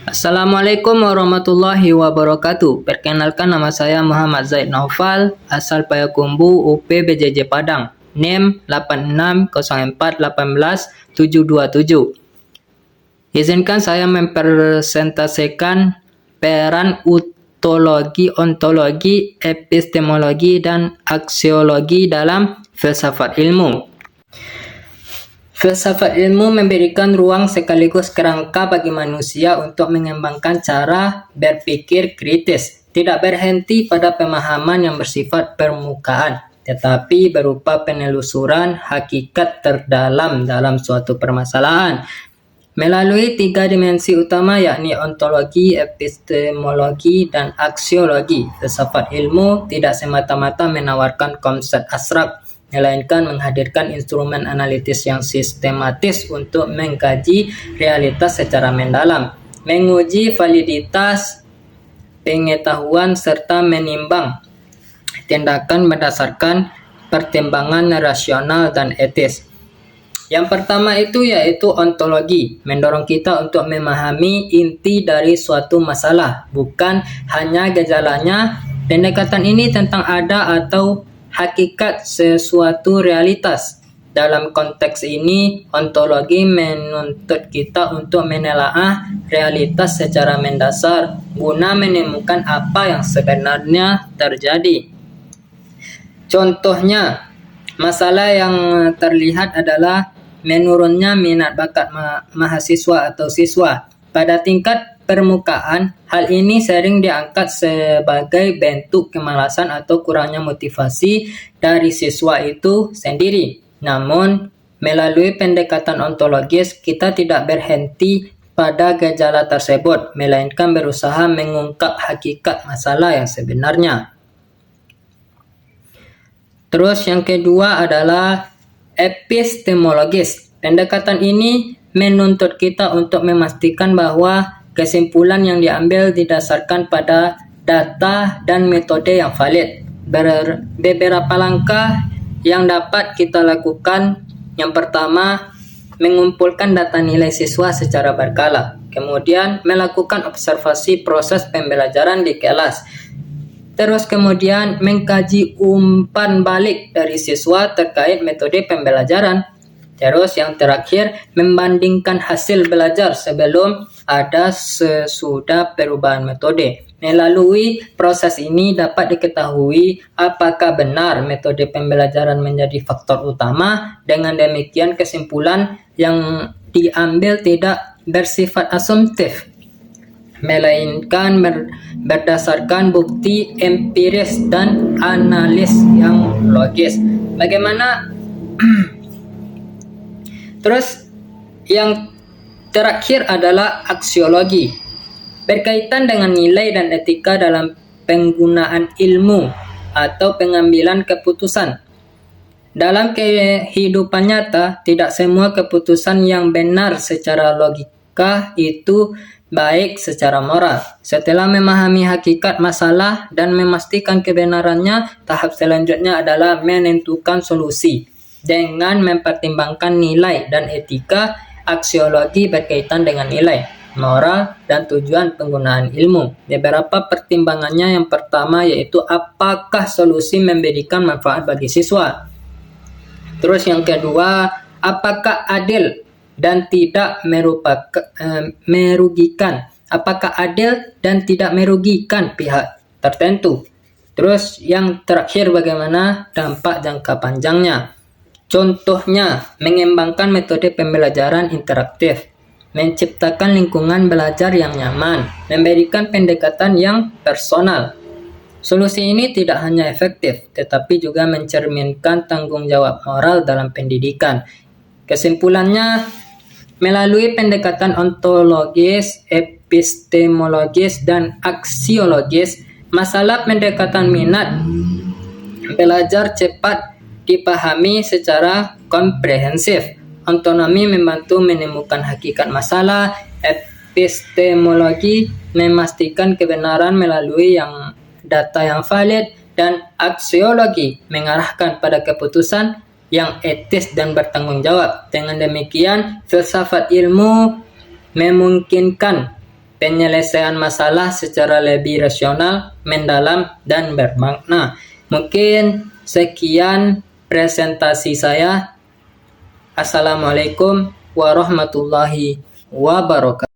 Assalamualaikum warahmatullahi wabarakatuh. Perkenalkan, nama saya Muhammad Zaid Naufal, asal Payakumbuh, UP BJJ Padang. NIM 8604181727. Izinkan saya mempresentasikan peran ontologi, epistemologi, dan aksiologi dalam filsafat ilmu. Filsafat ilmu memberikan ruang sekaligus kerangka bagi manusia untuk mengembangkan cara berpikir kritis, tidak berhenti pada pemahaman yang bersifat permukaan, tetapi berupa penelusuran hakikat terdalam dalam suatu permasalahan. Melalui 3 dimensi utama, yakni ontologi, epistemologi, dan aksiologi, filsafat ilmu tidak semata-mata menawarkan konsep abstrak, melainkan menghadirkan instrumen analitis yang sistematis untuk mengkaji realitas secara mendalam, menguji validitas pengetahuan, serta menimbang tindakan berdasarkan pertimbangan rasional dan etis. Yang pertama itu yaitu ontologi, mendorong kita untuk memahami inti dari suatu masalah, bukan hanya gejalanya. Pendekatan ini tentang ada atau hakikat sesuatu realitas. Dalam konteks ini, ontologi menuntut kita untuk menelaah realitas secara mendasar guna menemukan apa yang sebenarnya terjadi. Contohnya, masalah yang terlihat adalah menurunnya minat bakat mahasiswa atau siswa. Pada tingkat permukaan, hal ini sering diangkat sebagai bentuk kemalasan atau kurangnya motivasi dari siswa itu sendiri. Namun, melalui pendekatan ontologis, kita tidak berhenti pada gejala tersebut, melainkan berusaha mengungkap hakikat masalah yang sebenarnya. Terus yang kedua adalah epistemologis. Pendekatan ini menuntut kita untuk memastikan bahwa kesimpulan yang diambil didasarkan pada data dan metode yang valid. Beberapa langkah yang dapat kita lakukan. Yang pertama, mengumpulkan data nilai siswa secara berkala. Kemudian, melakukan observasi proses pembelajaran di kelas. Terus kemudian, mengkaji umpan balik dari siswa terkait metode pembelajaran. Terus yang terakhir, membandingkan hasil belajar sebelum ada sesudah perubahan metode. Melalui proses ini dapat diketahui apakah benar metode pembelajaran menjadi faktor utama. Dengan demikian, kesimpulan yang diambil tidak bersifat asumtif, melainkan berdasarkan bukti empiris dan analis yang logis. Bagaimana? Terus yang terakhir adalah aksiologi, berkaitan dengan nilai dan etika dalam penggunaan ilmu atau pengambilan keputusan. Dalam kehidupan nyata, tidak semua keputusan yang benar secara logika itu baik secara moral. Setelah memahami hakikat masalah dan memastikan kebenarannya, tahap selanjutnya adalah menentukan solusi. Dengan mempertimbangkan nilai dan etika, aksiologi berkaitan dengan nilai, moral, dan tujuan penggunaan ilmu. Beberapa pertimbangannya, yang pertama yaitu apakah solusi memberikan manfaat bagi siswa. Terus yang kedua, apakah adil dan tidak merugikan? Apakah adil dan tidak merugikan pihak tertentu? Terus yang terakhir, bagaimana dampak jangka panjangnya? Contohnya, mengembangkan metode pembelajaran interaktif, menciptakan lingkungan belajar yang nyaman, memberikan pendekatan yang personal. Solusi ini tidak hanya efektif, tetapi juga mencerminkan tanggung jawab moral dalam pendidikan. Kesimpulannya, melalui pendekatan ontologis, epistemologis, dan aksiologis, masalah pendekatan minat belajar cepat dipahami secara komprehensif. Ontologi membantu menemukan hakikat masalah, epistemologi memastikan kebenaran melalui data yang valid, dan aksiologi mengarahkan pada keputusan yang etis dan bertanggung jawab. Dengan demikian, filsafat ilmu memungkinkan penyelesaian masalah secara lebih rasional, mendalam, dan bermakna. Mungkin sekian presentasi saya. Assalamualaikum warahmatullahi wabarakatuh.